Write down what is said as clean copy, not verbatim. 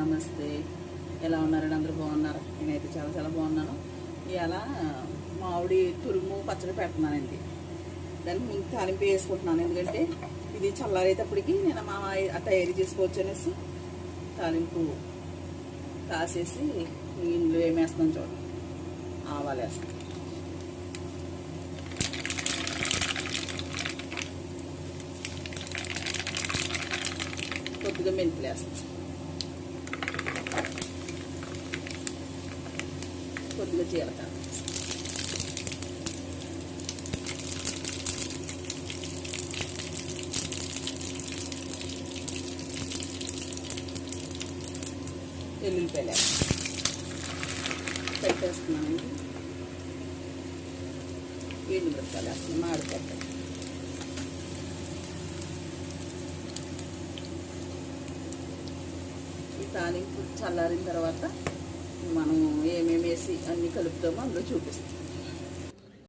నమస్తే. ఎలా ఉన్నారండి? అందరూ బాగున్నారా? నేనైతే చాలా చాలా బాగున్నాను. ఇవాళ మామిడి తురుము పచ్చడి పెడుతున్నానండి. దానికి ముందు తాలింపు వేసుకుంటున్నాను, ఎందుకంటే ఇది చల్లారేటప్పటికి నేను తయారు చేసుకోవచ్చు అనేసి తాలింపు కాసేసి ఇందులో ఏమేస్తున్నాను చూడండి. ఆవాలు వేస్తాను, కొద్దిగా మెంతులు వేస్తాను, కొద్దిగా జీలకర్ర, వెల్లుల్లిపాయలు పెట్టేస్తున్నానండి. ఎండు మిరపకాయలు వేస్తున్నాను, మామిడికాయ. ఈ తాలింపు చల్లారిన తర్వాత మనం ఏమేమి వేసి అన్నీ కలుపుతామో అందులో చూపిస్తాం.